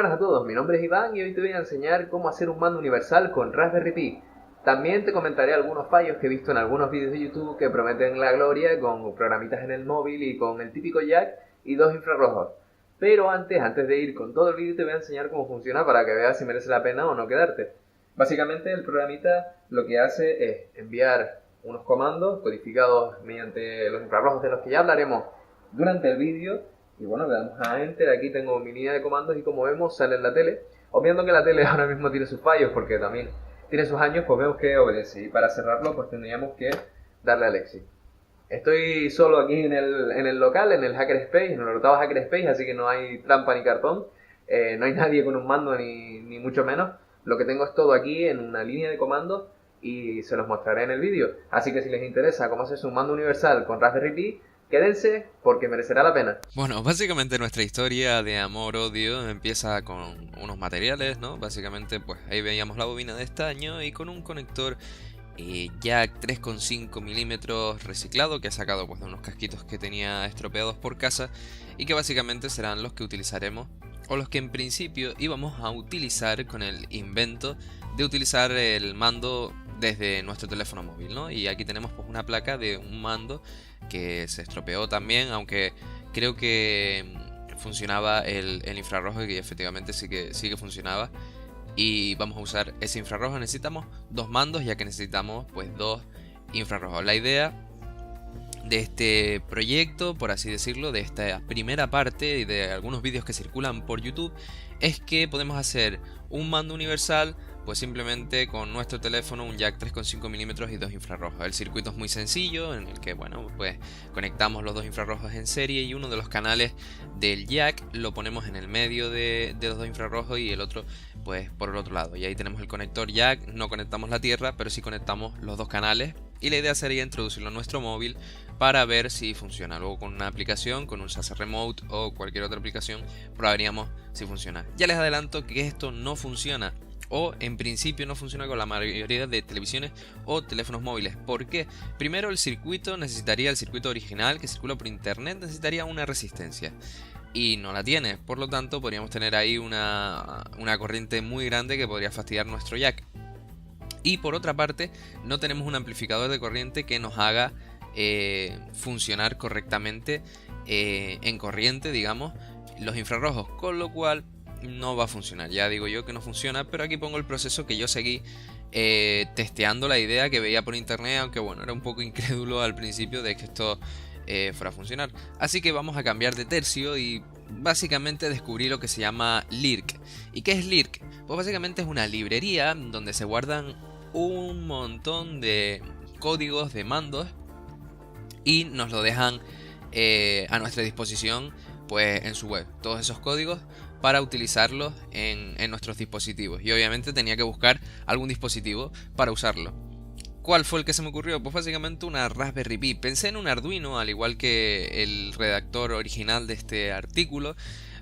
buenas a todos, mi nombre es Iván y hoy te voy a enseñar cómo hacer un mando universal con Raspberry Pi. También te comentaré algunos fallos que he visto en algunos vídeos de YouTube que prometen la gloria con programitas en el móvil y con el típico jack y dos infrarrojos. Pero antes de ir con todo el vídeo te voy a enseñar cómo funciona para que veas si merece la pena o no quedarte. Básicamente el programita lo que hace es enviar unos comandos codificados mediante los infrarrojos de los que ya hablaremos durante el vídeo. Y bueno, le damos a Enter, aquí tengo mi línea de comandos y como vemos sale en la tele. Obviando que la tele ahora mismo tiene sus fallos porque también tiene sus años, pues vemos que obedece. Y para cerrarlo pues tendríamos que darle al exit. Estoy solo aquí en el local, en el Hackerspace, en el octavo Hackerspace, así que no hay trampa ni cartón. No hay nadie con un mando ni mucho menos. Lo que tengo es todo aquí en una línea de comandos y se los mostraré en el vídeo. Así que si les interesa cómo hacerse un mando universal con Raspberry Pi, quédense porque merecerá la pena. Bueno, básicamente nuestra historia de amor-odio empieza con unos materiales, ¿no? Básicamente, pues ahí veíamos la bobina de estaño y con un conector jack 3,5 milímetros reciclado que ha sacado pues de unos casquitos que tenía estropeados por casa y que básicamente serán los que utilizaremos o los que en principio íbamos a utilizar con el invento de utilizar el mando desde nuestro teléfono móvil, ¿no? Y aquí tenemos pues una placa de un mando que se estropeó también, aunque creo que funcionaba el infrarrojo y que efectivamente sí que funcionaba. Y vamos a usar ese infrarrojo. Necesitamos dos mandos ya que necesitamos pues dos infrarrojos. La idea de este proyecto, por así decirlo, de esta primera parte y de algunos vídeos que circulan por YouTube, es que podemos hacer un mando universal pues simplemente con nuestro teléfono, un jack 3,5 milímetros y dos infrarrojos. El circuito es muy sencillo, en el que bueno, pues conectamos los dos infrarrojos en serie y uno de los canales del jack lo ponemos en el medio de los dos infrarrojos y el otro pues por el otro lado. Y ahí tenemos el conector jack, no conectamos la tierra, pero sí conectamos los dos canales. Y la idea sería introducirlo a nuestro móvil para ver si funciona. Luego con una aplicación, con un SAS Remote o cualquier otra aplicación, probaríamos si funciona. Ya les adelanto que esto no funciona, o en principio no funciona con la mayoría de televisiones o teléfonos móviles. ¿Por qué? Primero, el circuito original que circula por internet necesitaría una resistencia y no la tiene, por lo tanto podríamos tener ahí una corriente muy grande que podría fastidiar nuestro jack. Y por otra parte, no tenemos un amplificador de corriente que nos haga funcionar correctamente en corriente, digamos, los infrarrojos, con lo cual no va a funcionar. Ya digo yo que no funciona, pero aquí pongo el proceso que yo seguí testeando la idea que veía por internet, aunque bueno, era un poco incrédulo al principio de que esto fuera a funcionar. Así que vamos a cambiar de tercio y básicamente descubrí lo que se llama Lirc. ¿Y qué es Lirc? Pues básicamente es una librería donde se guardan un montón de códigos de mandos y nos lo dejan a nuestra disposición pues en su web, todos esos códigos para utilizarlos en nuestros dispositivos. Y obviamente tenía que buscar algún dispositivo para usarlo. ¿Cuál fue el que se me ocurrió? Pues básicamente una Raspberry Pi. Pensé en un Arduino, al igual que el redactor original de este artículo,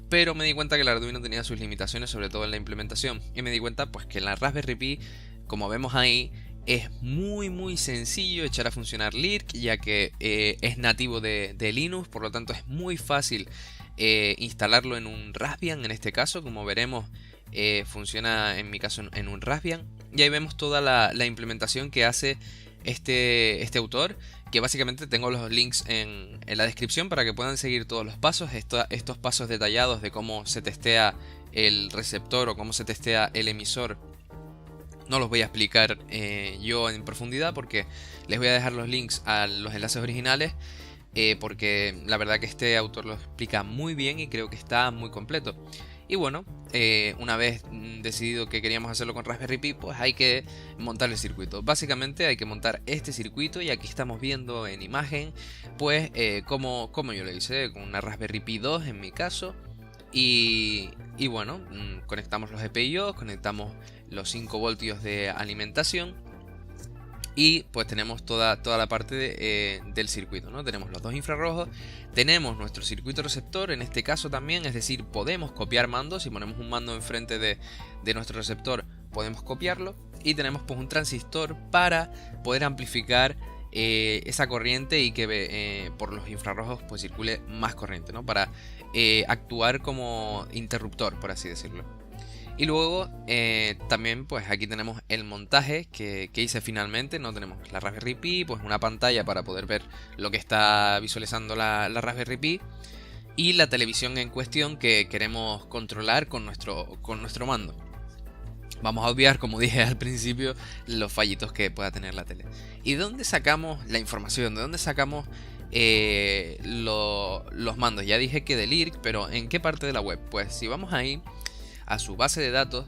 pero me di cuenta que el Arduino tenía sus limitaciones, sobre todo en la implementación. Y me di cuenta pues que en la Raspberry Pi, como vemos ahí, es muy sencillo echar a funcionar Lirc, ya que es nativo de Linux, por lo tanto es muy fácil instalarlo en un Raspbian. En este caso, como veremos, funciona en mi caso en un Raspbian. Y ahí vemos toda la implementación que hace este autor, que básicamente tengo los links en la descripción para que puedan seguir todos los pasos, estos pasos detallados de cómo se testea el receptor o cómo se testea el emisor. No los voy a explicar yo en profundidad porque les voy a dejar los links a los enlaces originales, porque la verdad que este autor lo explica muy bien y creo que está muy completo. Y bueno, una vez decidido que queríamos hacerlo con Raspberry Pi, pues hay que montar el circuito. Básicamente hay que montar este circuito y aquí estamos viendo en imagen pues cómo yo lo hice con una Raspberry Pi 2 en mi caso. Y bueno, conectamos los GPIOs, conectamos los 5 voltios de alimentación y pues tenemos toda la parte del circuito, ¿no? Tenemos los dos infrarrojos, tenemos nuestro circuito receptor en este caso también, es decir, podemos copiar mandos. Si ponemos un mando enfrente de nuestro receptor podemos copiarlo, y tenemos pues un transistor para poder amplificar esa corriente y que por los infrarrojos pues circule más corriente, ¿no? Para actuar como interruptor, por así decirlo. Y luego también pues aquí tenemos el montaje que hice finalmente. No tenemos la Raspberry Pi, pues una pantalla para poder ver lo que está visualizando la Raspberry Pi y la televisión en cuestión que queremos controlar con nuestro mando. Vamos a obviar, como dije al principio, los fallitos que pueda tener la tele. ¿Y de dónde sacamos la información? ¿De dónde sacamos los mandos? Ya dije que del IRC, pero ¿en qué parte de la web? Pues si vamos ahí a su base de datos,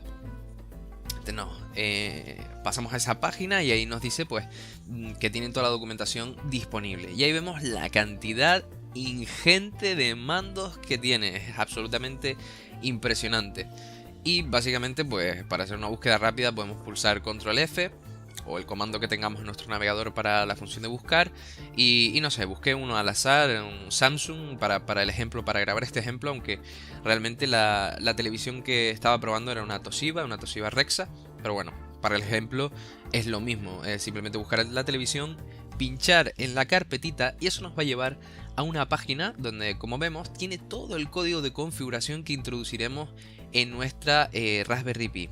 pasamos a esa página y ahí nos dice pues que tienen toda la documentación disponible. Y ahí vemos la cantidad ingente de mandos que tiene. Es absolutamente impresionante. Y básicamente pues para hacer una búsqueda rápida podemos pulsar control F o el comando que tengamos en nuestro navegador para la función de buscar y no sé, busqué uno al azar, un Samsung para el ejemplo, para grabar este ejemplo, aunque realmente la televisión que estaba probando era una Toshiba Rexa, pero bueno, para el ejemplo es lo mismo, es simplemente buscar la televisión, pinchar en la carpetita y eso nos va a llevar a una página donde, como vemos, tiene todo el código de configuración que introduciremos en nuestra Raspberry Pi.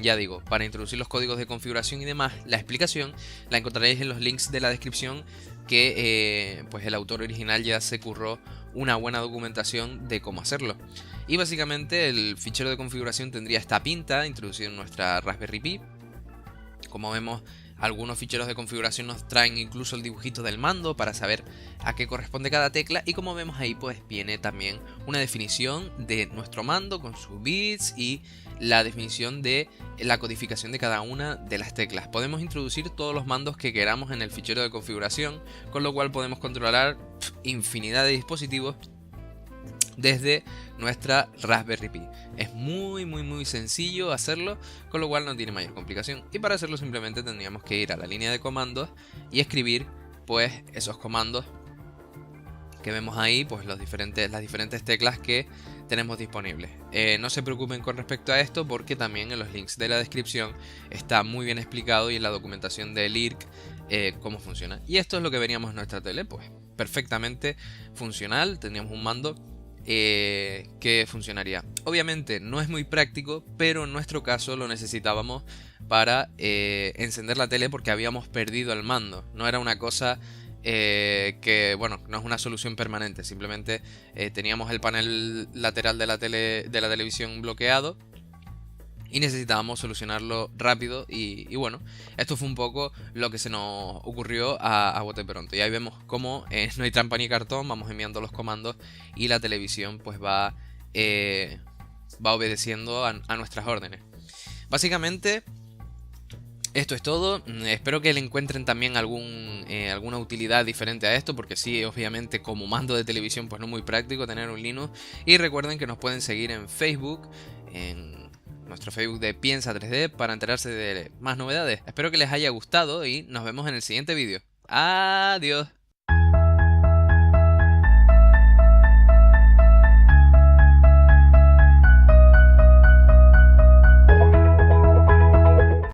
Ya digo, para introducir los códigos de configuración y demás, la explicación la encontraréis en los links de la descripción, que pues el autor original ya se curró una buena documentación de cómo hacerlo. Y básicamente el fichero de configuración tendría esta pinta introducido en nuestra Raspberry Pi. Como vemos, algunos ficheros de configuración nos traen incluso el dibujito del mando para saber a qué corresponde cada tecla, y como vemos ahí pues viene también una definición de nuestro mando con sus bits y la definición de la codificación de cada una de las teclas. Podemos introducir todos los mandos que queramos en el fichero de configuración, con lo cual podemos controlar infinidad de dispositivos desde nuestra Raspberry Pi. Es muy sencillo hacerlo, con lo cual no tiene mayor complicación. Y para hacerlo simplemente tendríamos que ir a la línea de comandos y escribir pues esos comandos que vemos ahí, pues las diferentes teclas que tenemos disponibles. No se preocupen con respecto a esto, porque también en los links de la descripción está muy bien explicado y en la documentación del IRC cómo funciona. Y esto es lo que veríamos en nuestra tele, pues perfectamente funcional. Tendríamos un mando que funcionaría. Obviamente no es muy práctico, pero en nuestro caso lo necesitábamos para encender la tele porque habíamos perdido el mando. No era una cosa que, bueno, no es una solución permanente. Simplemente teníamos el panel lateral de la televisión bloqueado y necesitábamos solucionarlo rápido y bueno, esto fue un poco lo que se nos ocurrió a bote pronto. Y ahí vemos cómo no hay trampa ni cartón, vamos enviando los comandos y la televisión pues va obedeciendo a nuestras órdenes. Básicamente esto es todo. Espero que le encuentren también alguna utilidad diferente a esto, porque sí, obviamente como mando de televisión pues no es muy práctico tener un Linux. Y recuerden que nos pueden seguir en Facebook, en nuestro Facebook de Piensa 3D, para enterarse de más novedades. Espero que les haya gustado y nos vemos en el siguiente vídeo. Adiós.